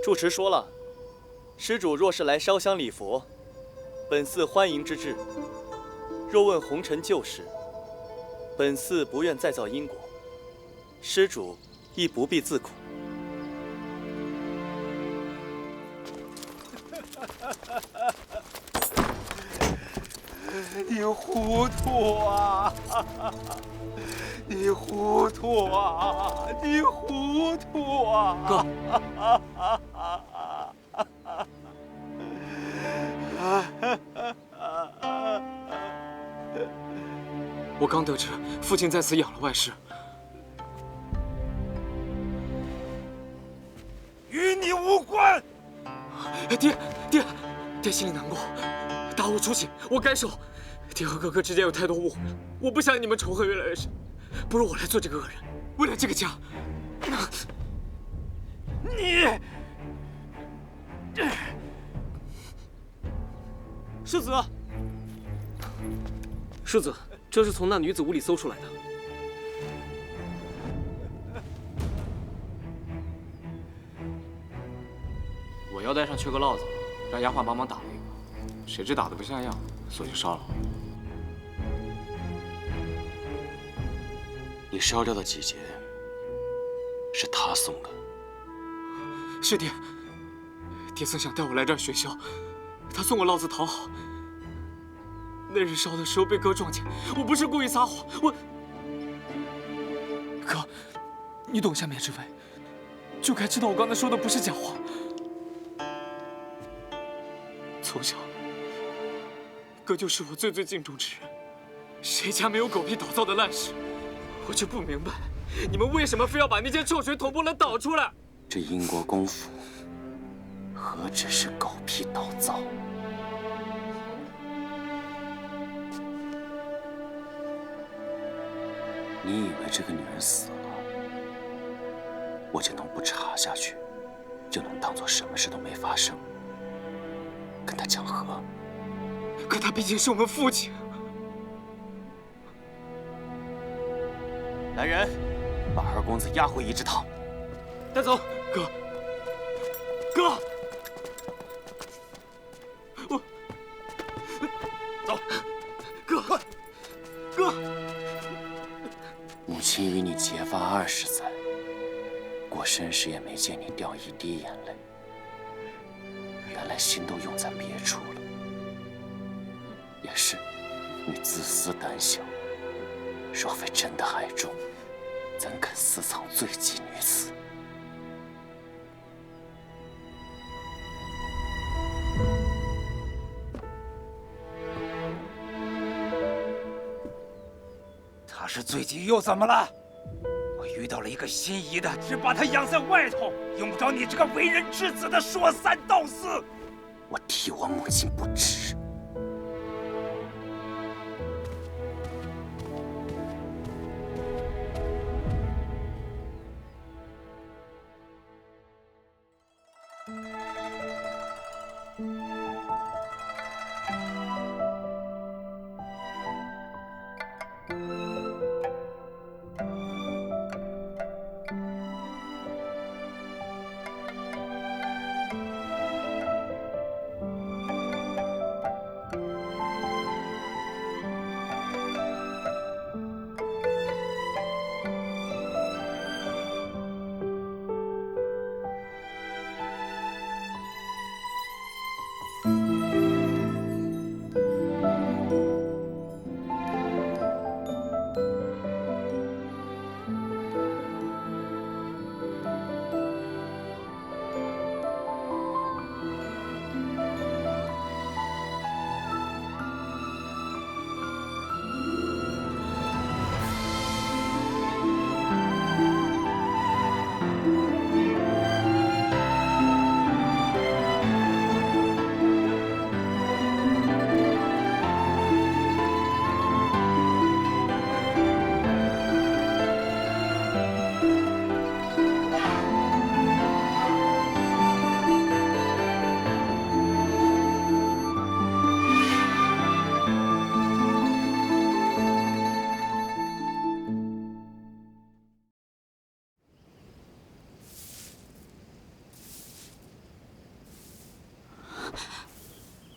住持说了，施主若是来烧香礼佛，本寺欢迎之至；若问红尘旧事，本寺不愿再造因果，施主亦不必自苦。你糊涂啊！你糊涂啊！你糊涂啊！哥，我刚得知父亲在此养了外室，与你无关。爹心里难过，大误出血，我该受。爹和哥哥之间有太多误会了，我不想让你们仇恨越来越深。不如我来做这个恶人，为了这个家。你，世子，世子，这是从那女子屋里搜出来的。我腰带上缺个烙子，让丫鬟帮忙打了一个，谁知打得不像样，所以就烧了。你烧掉的几节是他送的？是爹。爹曾想带我来这儿学校，他送我烙子讨好。那日烧的时候被哥撞见，我不是故意撒谎，哥，你懂下面之辈，就该知道我刚才说的不是假话。从小，哥就是我最敬重之人，谁家没有狗屁倒灶的烂事？我就不明白，你们为什么非要把那件臭水捅破了倒出来？这因国公府何止是狗屁倒灶？你以为这个女人死了，我就能不查下去，就能当做什么事都没发生，跟她讲和？可他毕竟是我们父亲。来人，把二公子押回仪之堂。带走，哥。我走，哥。母亲与你结发20载，过身时也没见你掉一滴眼泪，原来心都用在别处了。也是，你自私胆小，若非真的爱重，怎肯私藏罪妓女子？他是罪妓又怎么了？我遇到了一个心仪的，只把他养在外头，用不着你这个为人之子的说三道四。我替我母亲不值。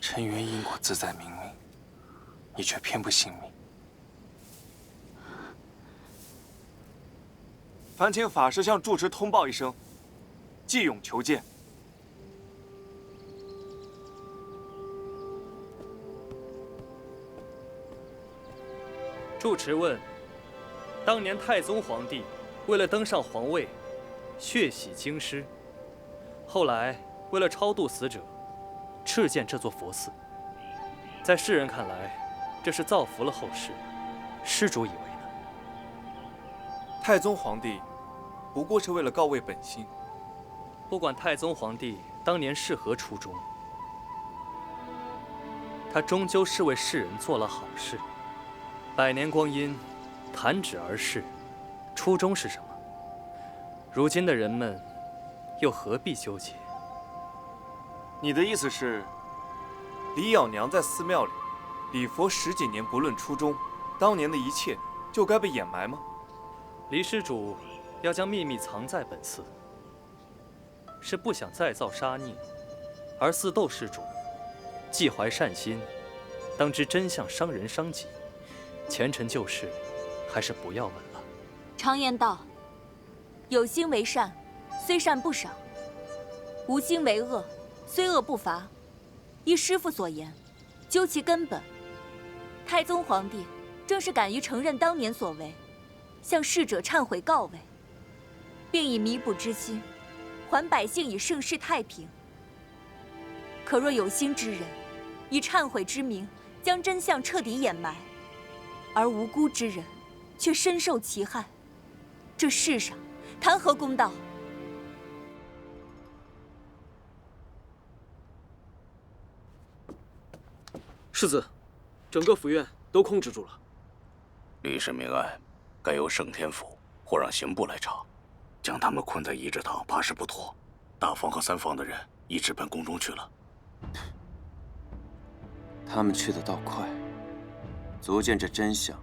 陈元因果自在明明，你却偏不信命。烦请法师向住持通报一声，季勇求见。住持问：当年太宗皇帝为了登上皇位，血洗京师，后来为了超度死者，敕建这座佛寺。在世人看来，这是造福了后世，施主以为呢？太宗皇帝不过是为了告慰本心。不管太宗皇帝当年是何初衷，他终究是为世人做了好事。100年光阴，弹指而逝，初衷是什么？如今的人们又何必纠结？你的意思是，李咬娘在寺庙里礼佛10几年，不论初衷，当年的一切就该被掩埋吗？李施主要将秘密藏在本寺，是不想再造杀孽，而寺斗施主既怀善心，当知真相伤人伤己，前尘旧事还是不要问了。常言道，有心为善，虽善不赏；无心为恶，虽恶不罚。依师父所言，究其根本，太宗皇帝正是敢于承认当年所为，向逝者忏悔告慰，并以弥补之心，还百姓以盛世太平。可若有心之人，以忏悔之名将真相彻底掩埋，而无辜之人却深受其害，这世上谈何公道？世子，整个府院都控制住了。李氏命案该由圣天府或让刑部来查，将他们困在仪式堂怕是不妥。大房和三房的人已直奔宫中去了。他们去得倒快，足见这真相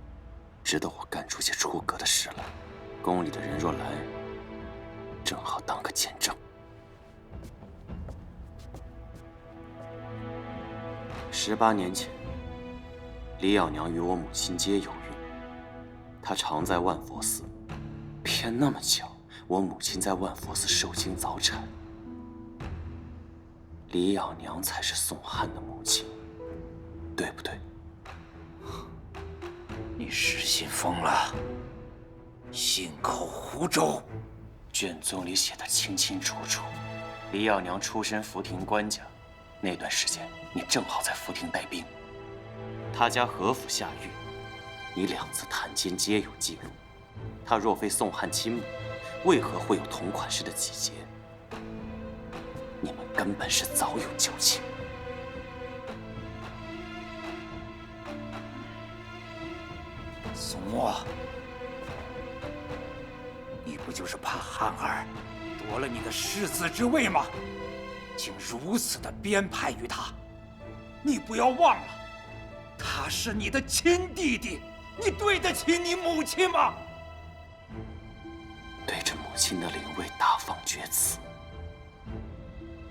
值得我干出些出格的事来。宫里的人若来，正好当个见证。18年前，李咬娘与我母亲皆有孕，她常在万佛寺，偏那么巧，我母亲在万佛寺受惊早产。李咬娘才是宋汉的母亲，对不对？你失心疯了，信口胡诌。卷宗里写的清清楚楚，李咬娘出身福亭官家，那段时间你正好在福亭带兵。她家何府下狱，你2次探监皆有记录。她若非宋汉亲母，为何会有同款式的几节？你们根本是早有旧情。宋墨，你不就是怕汉儿夺了你的世子之位吗？竟如此的编排于他！你不要忘了，他是你的亲弟弟，你对得起你母亲吗？对着母亲的灵位大放厥词，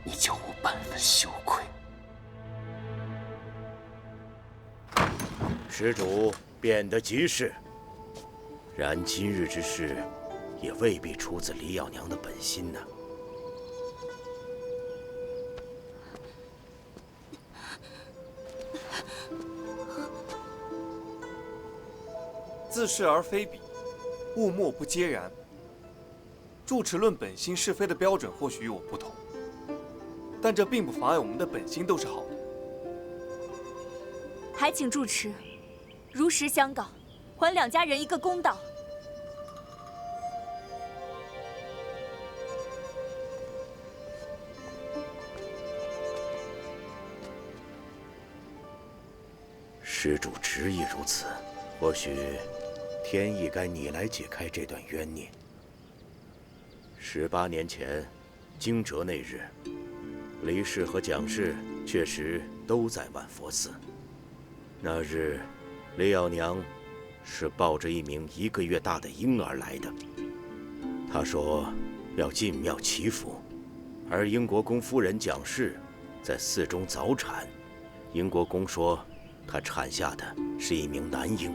你就无半分羞愧。施主贬得极是，然今日之事，也未必出自李咬娘的本心呢。自是而非彼，物莫不皆然。住持论本心是非的标准或许与我不同，但这并不妨碍我们的本心都是好的。还请住持如实相告，还2家人一个公道。施主执意如此，或许天意该你来解开这段冤孽。18年前，惊蛰那日，李氏和蒋氏确实都在万佛寺。那日，李咬娘是抱着一名1个月大的婴儿来的。她说要进庙祈福，而英国公夫人蒋氏在寺中早产，英国公说，他产下的是一名男婴，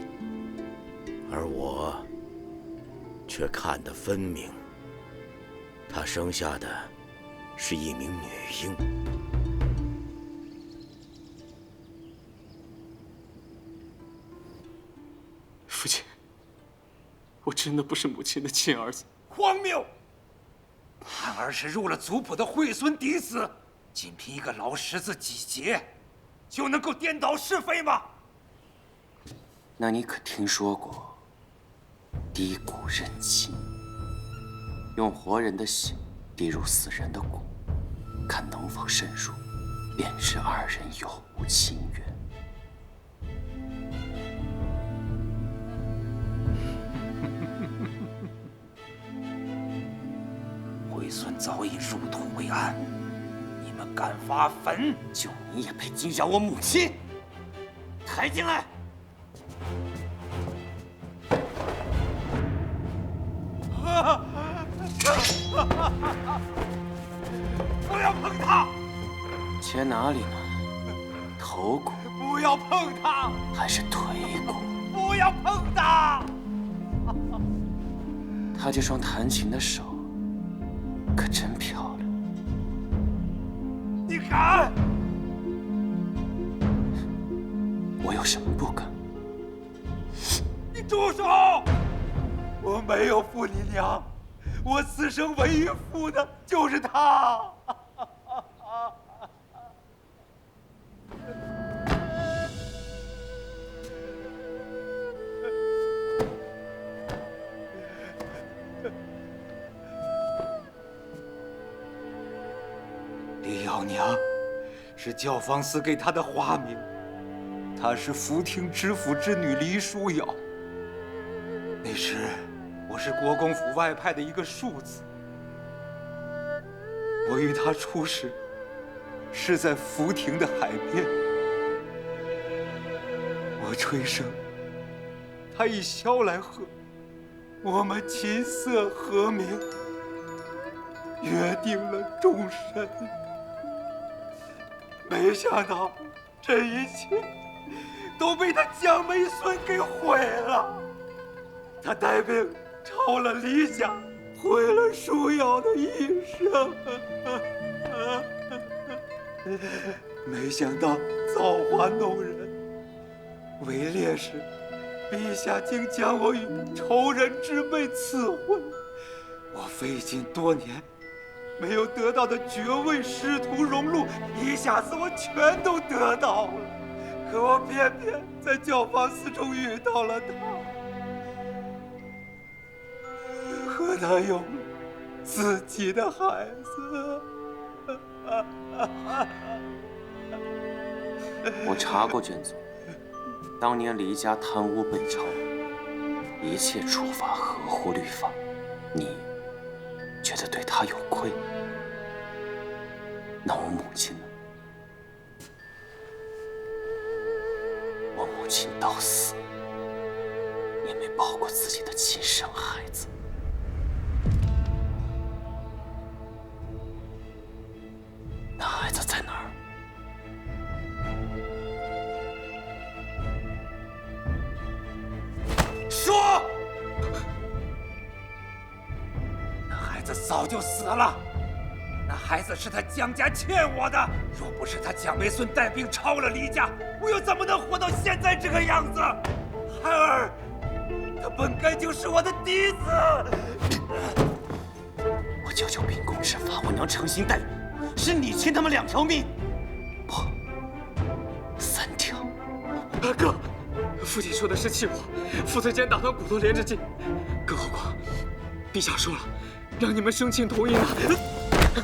而我却看得分明，他生下的是一名女婴。父亲，我真的不是母亲的亲儿子。荒谬！汉儿是入了族谱的惠孙嫡子，仅凭一个老十字几节，就能够颠倒是非吗？那你可听说过滴骨认亲？用活人的血滴入死人的骨，看能否渗入，便知二人有无亲缘。惠孙早已入土为安，你们敢发坟？就你也配惊扰我母亲？抬进来！不要碰他！切哪里呢？头骨不要碰他！还是腿骨？不要碰他！他这双弹琴的手可真漂亮。你敢？我有什么不敢？你住手！我没有负你娘，我此生唯一负的就是他。李瑶娘是教坊司给她的花名，她是福亭知府之女黎书瑶。那时我是国公府外派的一个庶子，我与她初识是在福亭的海边。我吹笙，她以箫来和，我们琴瑟和鸣，约定了终身。没想到这一切都被他蒋梅孙给毁了。他带兵抄了李家，毁了舒瑶的一生。没想到造化弄人，为烈士，陛下竟将我与仇人之辈赐婚。我费尽多年没有得到的爵位、仕途、荣禄，一下子我全都得到了。可我偏偏在教坊司中遇到了他，和他有了自己的孩子。我查过卷宗，当年黎家贪污被抄，一切处罚合乎律法。你觉得对他有亏？那我母亲呢？我母亲到死也没抱过自己的亲生孩子。那孩子在哪儿？说！那孩子早就死了。那孩子是他蒋家欠我的，若不是他蒋梅孙带兵抄了黎家，我又怎么能活到现在这个样子？孩儿，他本该就是我的嫡子。我舅舅秉公执法，我娘诚心待我，是你欠他们2条命，不，3条。哥，父亲说的是气我，父子间打算骨头连着筋，更何况，陛下说了，让你们生亲同意呢。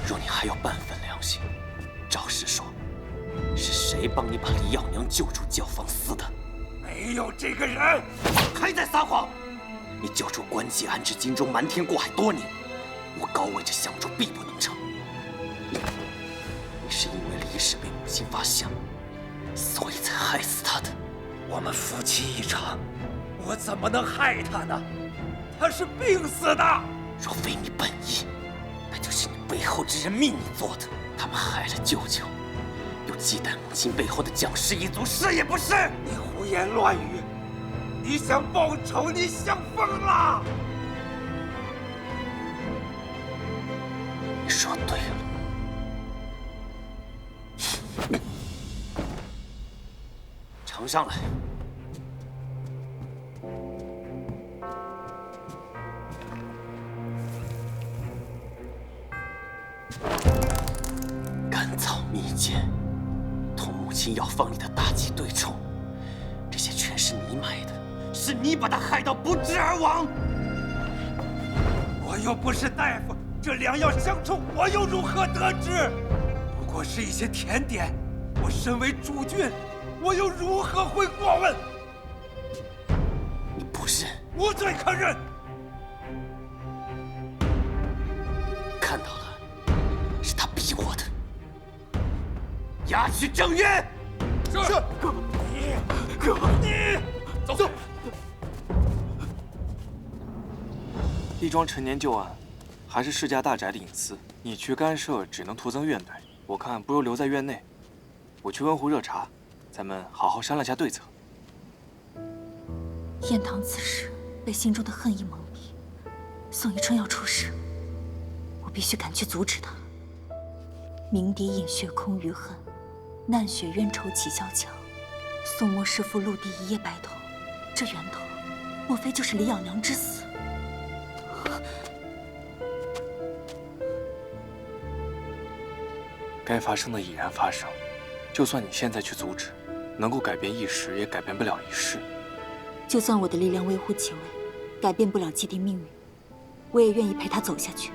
若你还有半分良心，照实说，是谁帮你把李耀娘救出教坊司的？没有这个人，还在撒谎！你救出关节，安置京中，瞒天过海多年，我高位着相助，必不能成。你是因为李氏被母亲发现，所以才害死他的。我们夫妻一场，我怎么能害他呢？他是病死的。若非你本意，那就是你背后之人命你做的。他们害了舅舅，又忌惮母亲背后的蒋氏一族是也不是？你胡言乱语！你想报仇？你想疯了！你说对了。呈上来。甘草蜜饯，同母亲要放你的大计对冲，这些全是你买的，是你把他害到不治而亡。我又不是大夫，这两药相冲，我又如何得知？不过是一些甜点，我身为主君，我又如何会过问？你不认？无罪可认。看到了，是他逼我的。押去正院。是。哥，你走。一桩陈年旧案，还是世家大宅的隐私，你去干涉只能徒增怨怼。我看不如留在院内，我去温壶热茶，咱们好好商量下对策。燕堂此时被心中的恨意蒙蔽，宋宜春要出事，我必须赶去阻止他。鸣笛饮血空余恨，难雪冤仇起萧墙。宋末弑父陆地一夜白头，这源头莫非就是李养娘之死？该发生的已然发生，就算你现在去阻止，能够改变一时，也改变不了一世。就算我的力量微乎其微，改变不了既定命运，我也愿意陪他走下去。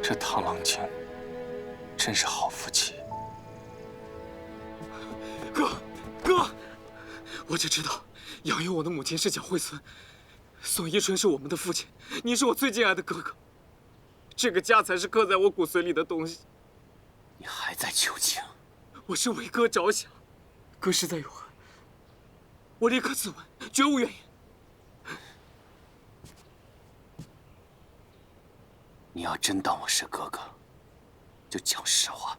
这唐郎卿真是好福气。哥，我只知道养育我的母亲是蒋惠孙，宋宜春是我们的父亲，你是我最敬爱的哥哥。这个家才是刻在我骨髓里的东西。你还在求情？我是为哥着想，哥事在有何？我立刻自刎，绝无怨言。你要真当我是哥哥，就讲实话。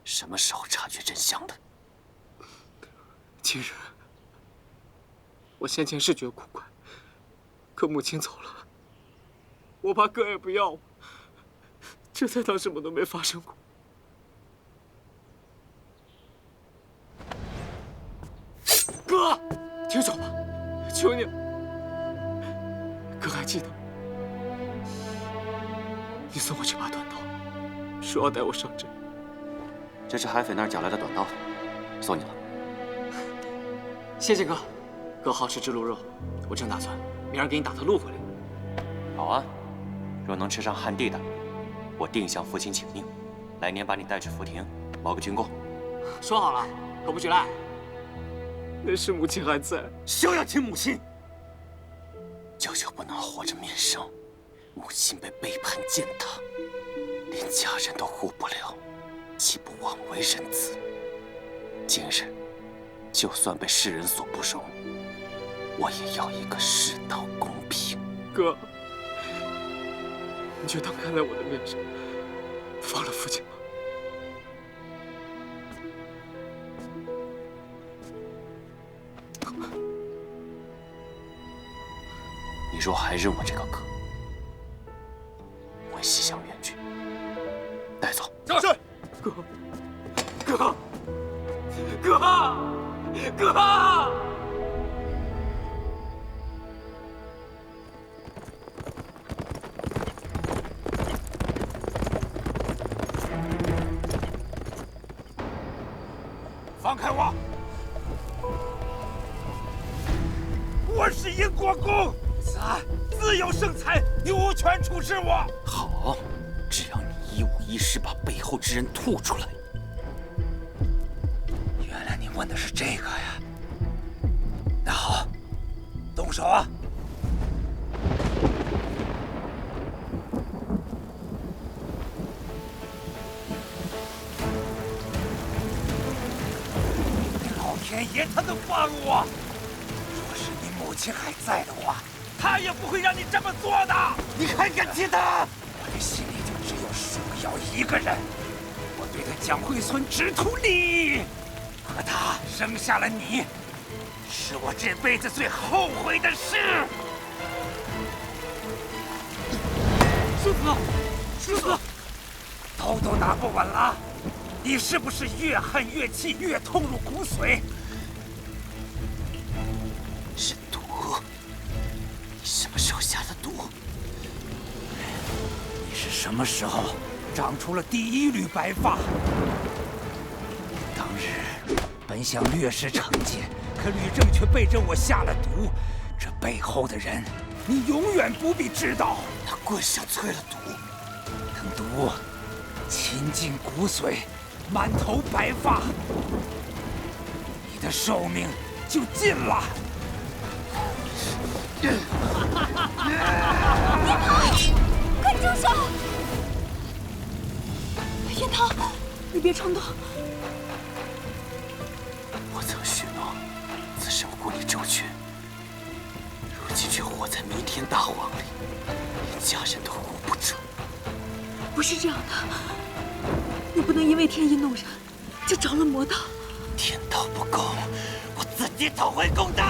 什么时候察觉真相的？今日，我先前是觉古怪，可母亲走了，我怕哥也不要我，这才当什么都没发生过。哥，停手吧，求你了。哥还记得你送我这把短刀，说要带我上阵。这是海匪那儿缴来的短刀，送你了。谢谢哥，哥好吃知鹿肉，我正打算明儿给你打条鹿回来。好啊，若能吃上汉地的，我定向父亲请命，来年把你带去福亭，报个军功。说好了，可不许赖。那时母亲还在，休要提母亲。舅舅不能活着面生，母亲被背叛践踏，连家人都护不了，岂不枉为人子？今日，就算被世人所不容，我也要一个世道公平。哥，你就当看在我的面上，放了父亲吧。你若还认我这个哥，我会西向远去，带走。是。哥，放开我！我是殷国公，此案自有胜裁，你无权处置我。好，只要你一五一十把背后之人吐出来。原来你问的是这个呀？那好，动手啊！天爷他能放我？若是你母亲还在的话，他也不会让你这么做的。你还敢提他？我的心里就只有舒瑶一个人。我对他蒋惠孙只图利益，和他生下了你，是我这辈子最后悔的事。世子，世子，头都拿不稳了，你是不是越恨越气，越痛入骨髓？是毒！你什么时候下的毒？你是什么时候长出了第一缕白发？当日本想略施惩戒，可吕正却背着我下了毒，这背后的人，你永远不必知道。他棍上淬了毒，等毒侵进骨髓，满头白发，你的寿命就尽了。快住手！叶桃，你别冲动。我曾许诺此生护你周全，如今却活在弥天大网里，连家人都护不住。不是这样的，你不能因为天意弄人，就着了魔道。天道不公，我自己讨回公道。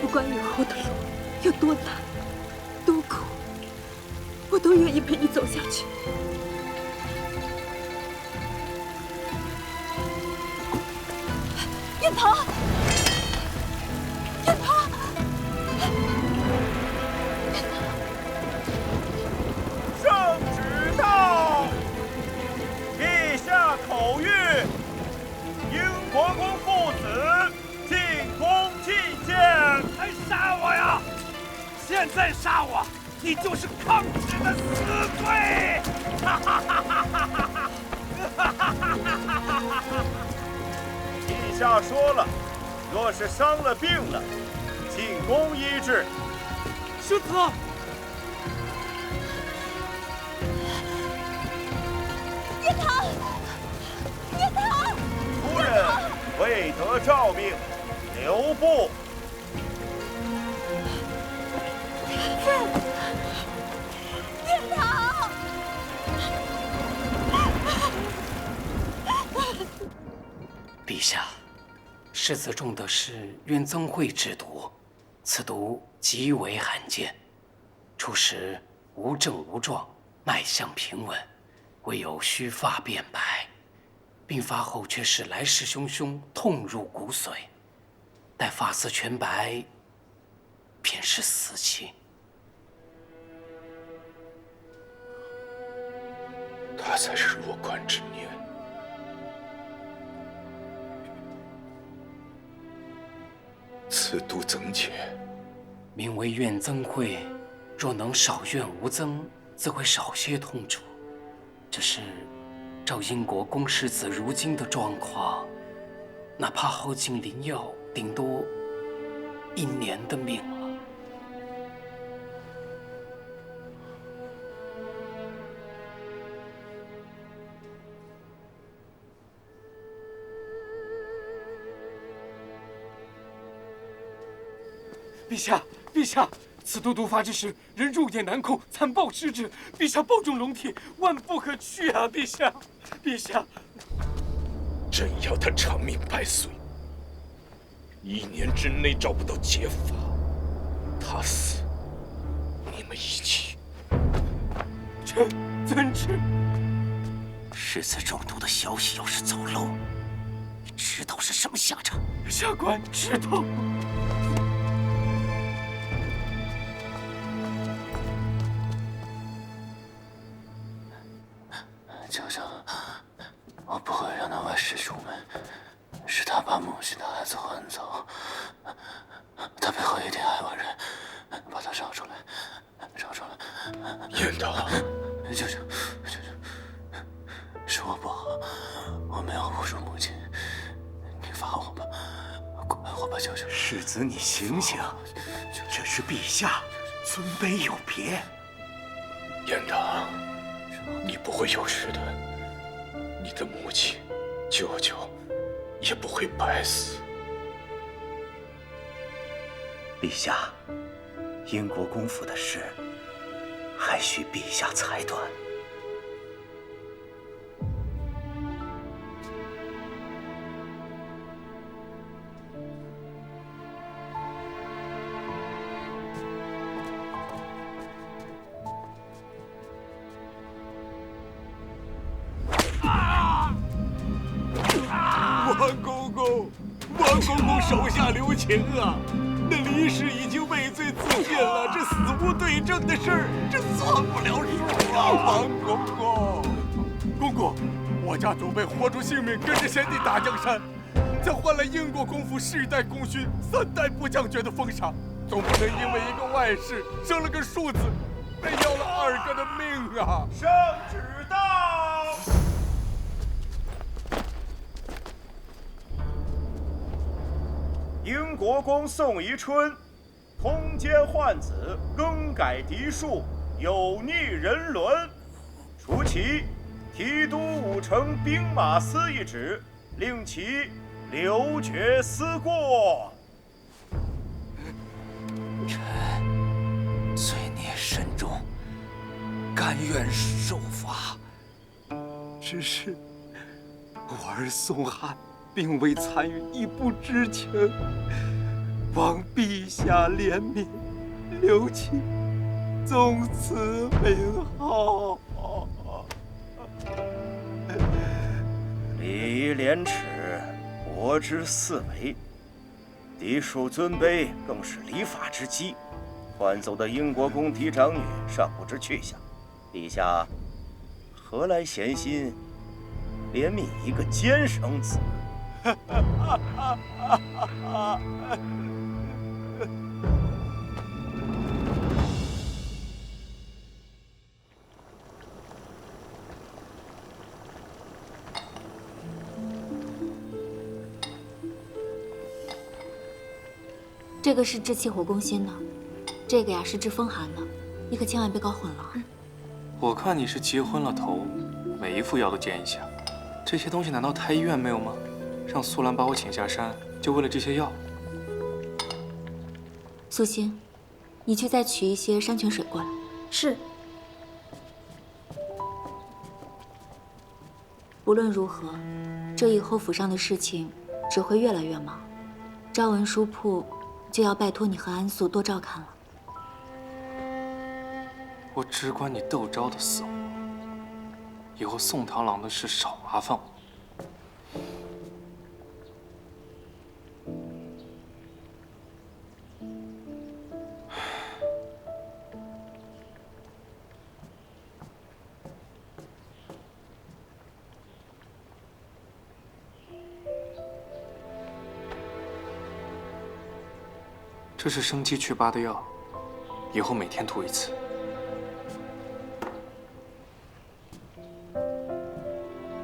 不管以后的路有多难、多苦，我都愿意陪你走下去。燕桃，燕桃，圣旨到，陛下口谕，英国公父子进宫觐见。还杀我呀！现在杀我，你就是抗旨的死罪！陛下说了，若是伤了病了，进宫医治。世子，叶桃，叶桃，夫人未得诏命，留步。叶桃，陛下，世子中的是渊曾慧之毒，此毒极为罕见，初时无症无状，脉象平稳，唯有须发变白，病发后却是来势汹汹，痛入骨髓，待发丝全白，便是死期。他才是弱冠之年。此毒怎解？名为怨憎会，若能少怨无憎，自会少些痛楚。只是照英国公世子如今的状况，哪怕耗尽灵药，顶多1年的命了。陛下，陛下，此毒毒发之时，人入眼难控，残暴失之。陛下保重龙体，万不可去啊！陛下，陛下，朕要他长命百岁，1年之内找不到解法，他死，你们一起。臣遵旨。世子中毒的消息要是走漏，你知道是什么下场？下官知道。舅舅，我不会让那外事出门，是他把母亲的孩子换走，他背后一定还有人，把他找出来，找出来。燕桃，舅舅，舅舅，是我不好，我没有护住母亲，你罚我吧，管我吧，舅舅。世子，你醒醒，这是陛下，尊卑有别。燕桃，你不会有事的，你的母亲、舅舅也不会白死。陛下，英国公府的事还需陛下裁断。王公公手下留情啊！那黎氏已经畏罪自尽了，这死无对证的事儿，这算不了数啊！王公公，公公，我家准备豁出性命跟着先帝打江山，才换来英国公府世代功勋、3代部将爵的封赏，总不能因为一个外室生了个庶子，被要了2个的命啊！圣旨到。英国公宋宜春，通奸宦子，更改嫡庶，有逆人伦，除其提督5城兵马司一职，令其留绝思过。臣罪孽深重，甘愿受罚。只是我儿宋翰并未参与，亦不知情，望陛下怜悯，留其宗祠名号。礼仪廉耻，国之四维，嫡庶尊卑更是礼法之基。换走的英国公嫡长女尚不知去向，陛下何来闲心怜悯一个奸生子？这个是治气火攻心的，这个呀是治风寒的，你可千万别搞混了。我看你是结昏了头，每一副药都煎一下。这些东西难道太医院没有吗？让苏兰把我请下山，就为了这些药？苏欣，你去再取一些山泉水过来。是。无论如何，这以后府上的事情只会越来越忙，昭文书铺就要拜托你和安素多照看了。我只管你窦昭的死活，以后宋螳螂的事少麻烦我。这是生气祛疤的药，以后每天涂1次。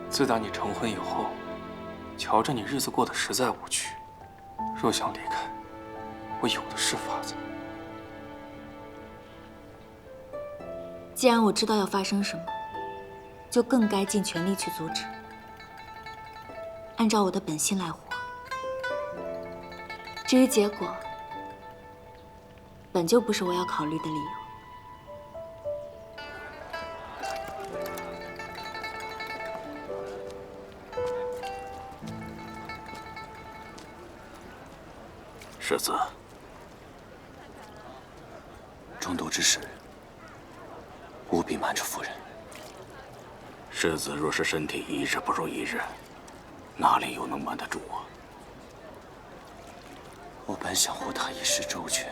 自打你成婚以后，瞧着你日子过得实在无趣，若想离开，我有的是法子。既然我知道要发生什么，就更该尽全力去阻止，按照我的本心来活。至于结果，本就不是我要考虑的理由。世子，中都之事，务必瞒着夫人。世子若是身体一日不如一日，哪里又能瞒得住我？我本想护他一世周全，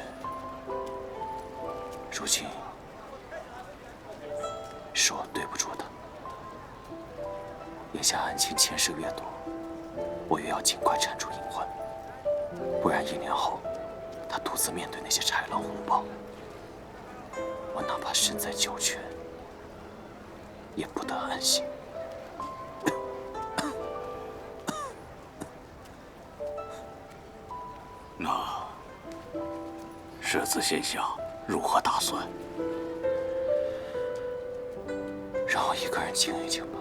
如今是我对不住他。眼下案情牵涉越多，我越要尽快铲除隐患。不然1年后，他独自面对那些豺狼虎豹，我哪怕身在九泉，也不得安心。那世子心想如何打算？让我一个人静一静吧。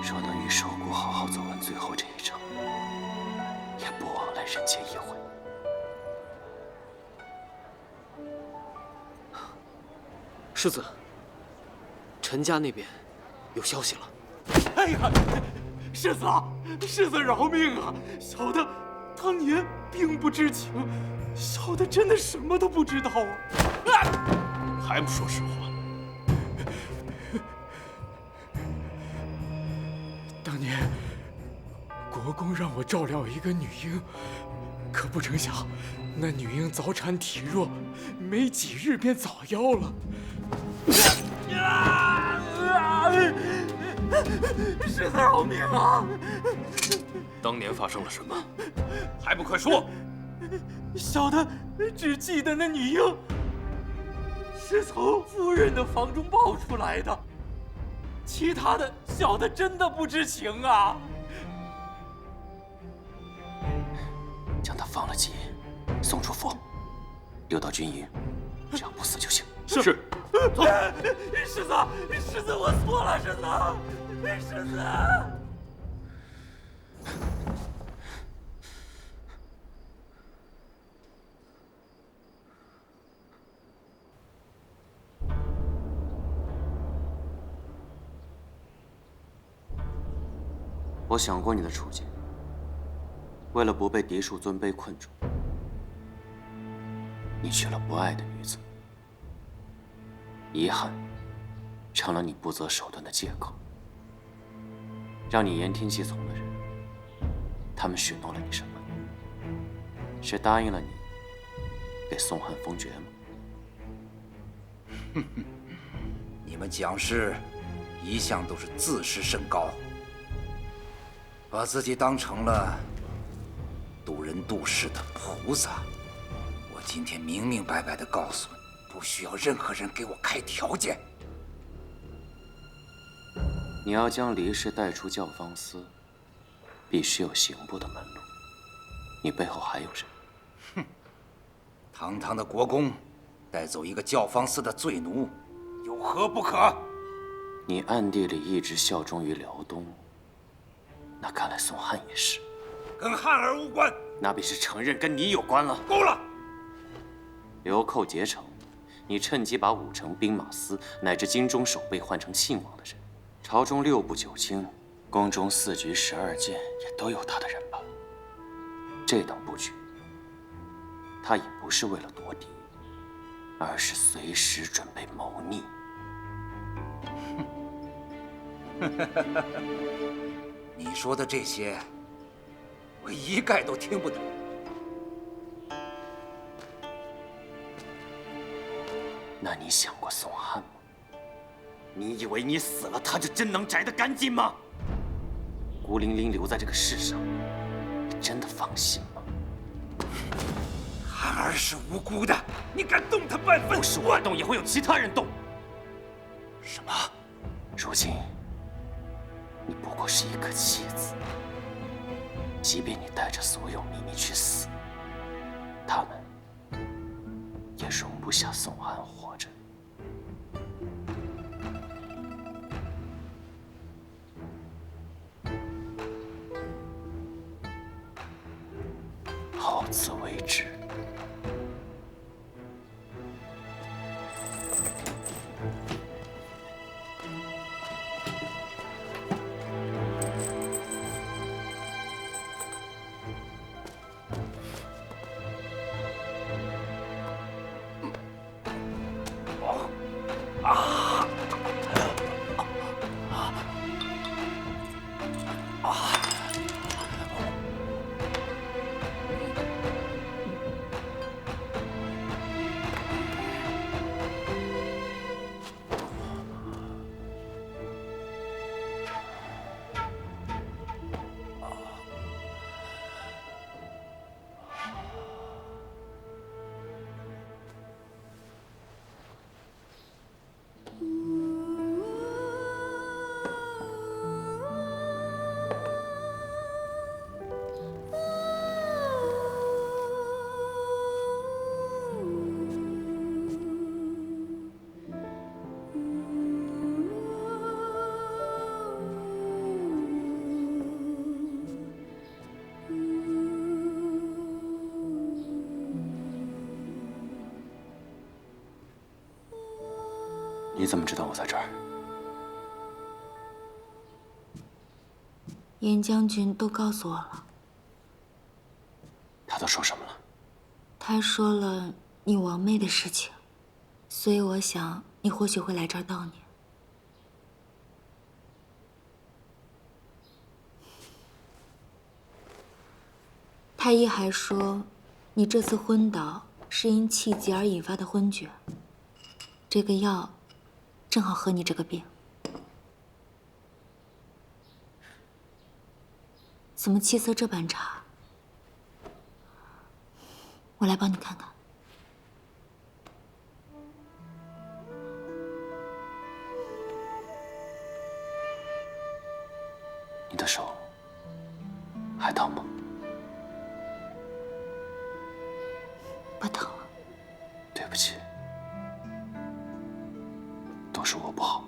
若能与守国好好走完最后这一程，也不枉来人间一回。世子，陈家那边有消息了。哎呀，世子啊，世子饶命啊！小的当年并不知情，小的真的什么都不知道啊！还不说实话？当年国公让我照料一个女婴，可不成想，那女婴早产体弱，没几日便早夭了。世子饶命啊！当年发生了什么？还不快说！小的只记得那女婴是从夫人的房中抱出来的，其他的小的真的不知情啊。将他放了急，送出府，留到军营，只要不死就行。是。走。世子，世子，我错了，世子，世子。我想过你的处境，为了不被嫡庶尊卑困住，你娶了不爱的女子，遗憾成了你不择手段的借口。让你言听计从的人，他们许诺了你什么？是答应了你给宋汉封爵吗？你们蒋氏一向都是自视甚高，把自己当成了渡人渡世的菩萨。我今天明明白白地告诉你，不需要任何人给我开条件。你要将黎氏带出教坊司，必须有刑部的门路。你背后还有人？哼！堂堂的国公，带走一个教坊司的罪奴，有何不可？你暗地里一直效忠于辽东，那看来宋汉也是。跟汉儿无关。那便是承认跟你有关了。够了！流寇结成，你趁机把武城兵马司乃至京中守备换成庆王的人。朝中6部9卿，宫中4局12监也都有他的人吧？这等布局，他也不是为了夺嫡，而是随时准备谋逆。你说的这些，我一概都听不懂。那你想过宋汉吗？你以为你死了，他就真能摘得干净吗？孤零零留在这个世上，你真的放心吗？汉儿是无辜的，你敢动他半分？不是我动，也会有其他人动。什么？如今，你不过是一个棋子。即便你带着所有秘密去死，他们也容不下宋汉活着。好自为之。你怎么知道我在这儿？严将军都告诉我了。他都说什么了？他说了你王妹的事情，所以我想你或许会来这儿悼念。太医还说，你这次昏倒是因气急而引发的昏厥，这个药正好合你这个病。怎么气色这般差？我来帮你看看。你的手还疼吗？不疼了。对不起，都是我不好。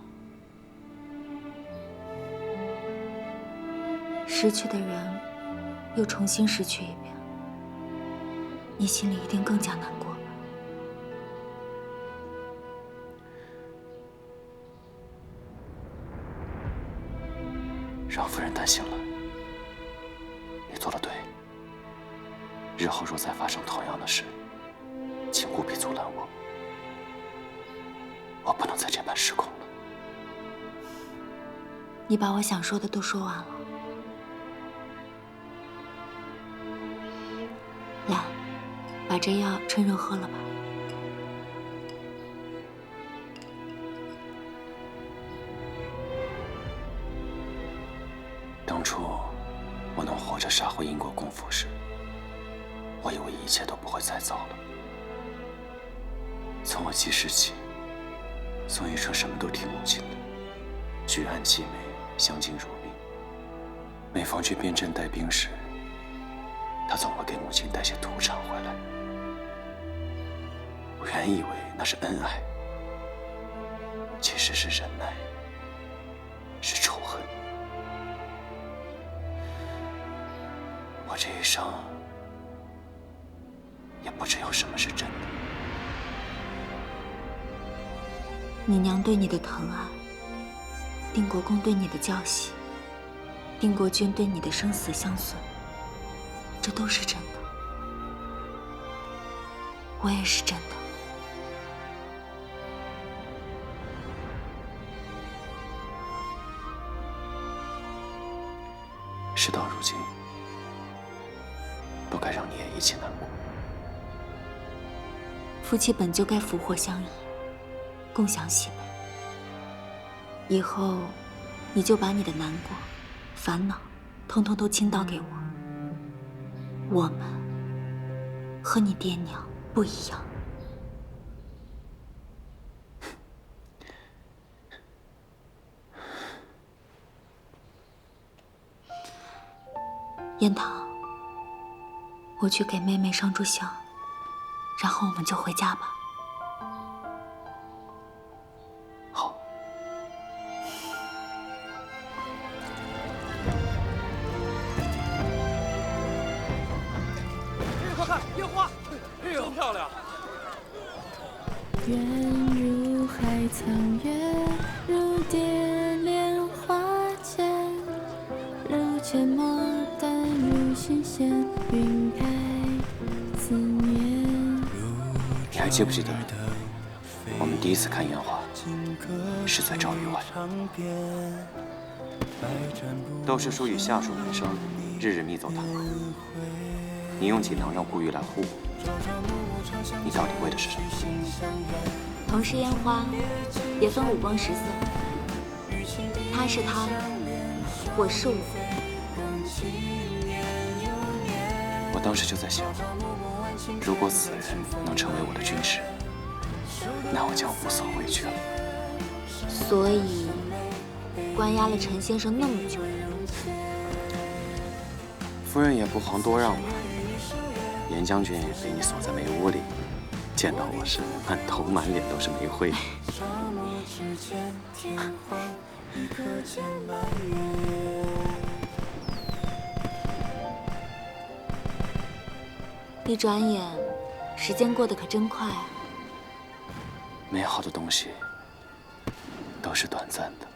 失去的人，又重新失去一遍，你心里一定更加难过吧？让夫人担心了。你做了对。日后若再发生同样的事，请务必阻拦我。我不能再这般失控了。你把我想说的都说完了。来，把这药趁热喝了吧。当初我能活着杀回英国公府时，我以为一切都不会再糟了。从我记事起，宋玉成什么都听母亲的，举案齐眉，相敬如宾。每逢去边镇带兵时，他总会给母亲带些土产回来。我原以为那是恩爱，其实是忍耐，是仇恨。我这一生也不知有什么是真的。你娘对你的疼爱，定国公对你的教习，定国君对你的生死相随，这都是真的。我也是真的。事到如今，不该让你也一起难过。夫妻本就该福祸相依，共享喜悲。以后，你就把你的难过、烦恼，统统都倾倒给我。我们和你爹娘不一样。燕堂，我去给妹妹上炷香，然后我们就回家吧。好。快看，烟花！哎呦，真漂亮！远如海苍月，如蝶莲花间，如阡陌淡如心弦，晕开思念。你还记不记得我们第一次看烟花？是在赵员外。窦师叔与下属门生日日密奏谈话，你用锦囊让顾玉来护我，你到底为的是什么？同是烟花，也分五光十色。他是他，我是我。我当时就在想，如果此人能成为我的军师，那我将无所畏惧了。所以，关押了陈先生那么久，夫人也不遑多让吧。严将军被你锁在煤屋里，见到我时满头满脸都是煤灰。一转眼，时间过得可真快啊！美好的东西都是短暂的，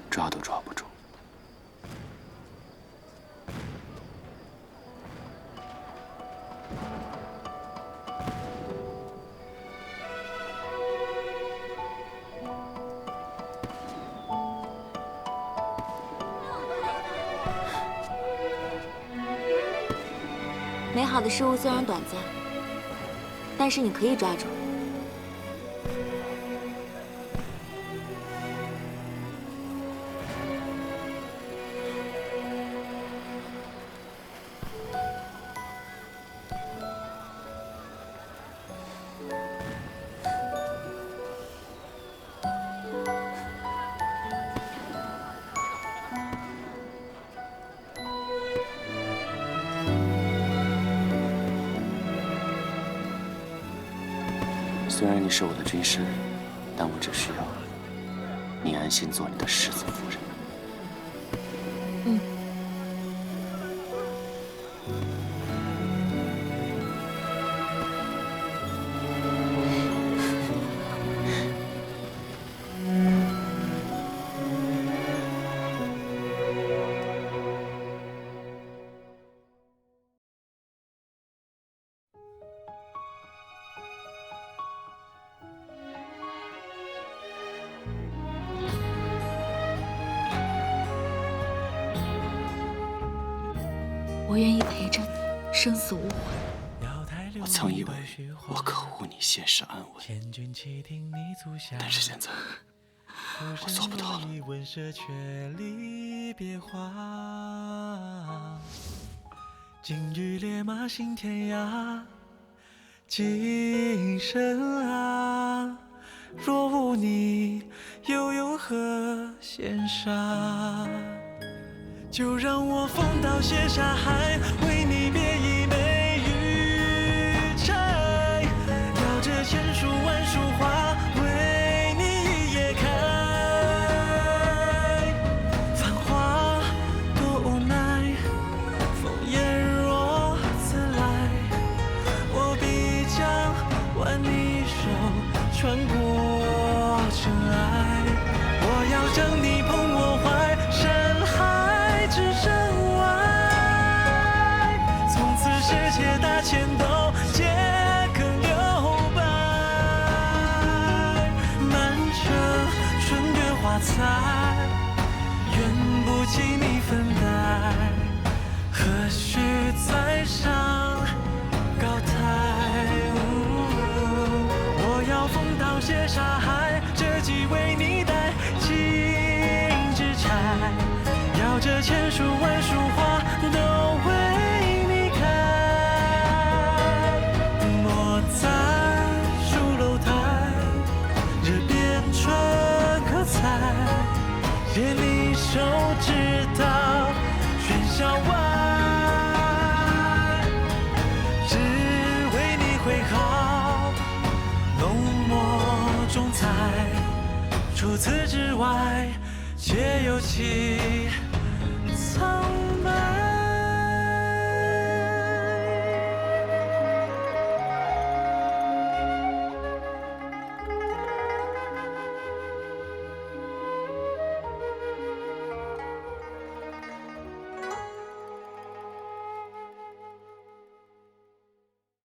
抓都抓不住。美好的事物虽然短暂，但是你可以抓住。虽然你是我的军师，但我只需要你安心做你的世子夫人。嗯。我愿意陪着你，生死无悔。我曾以为我可护你现世安稳，但是现在我做不到了。金玉烈马行天涯，今生啊，若无你，又有何羡煞？就让我风刀写下海，为你别一枚玉钗，摇着千树万树花，为你一夜开。繁华多无奈，烽烟若自来，我必将挽你手，穿过尘埃。我要将你捧我怀，深海之身外，从此世界大千都皆可留白。满城春月花彩，愿不及你粉黛，何须再上高台。我要风刀写沙海，这即为你带金枝钗，摇着千树万树花，都为你开。莫在书楼台，这边春可采，连你手指到喧嚣外，只为你挥毫，浓墨重彩。除此之外，皆有其苍白。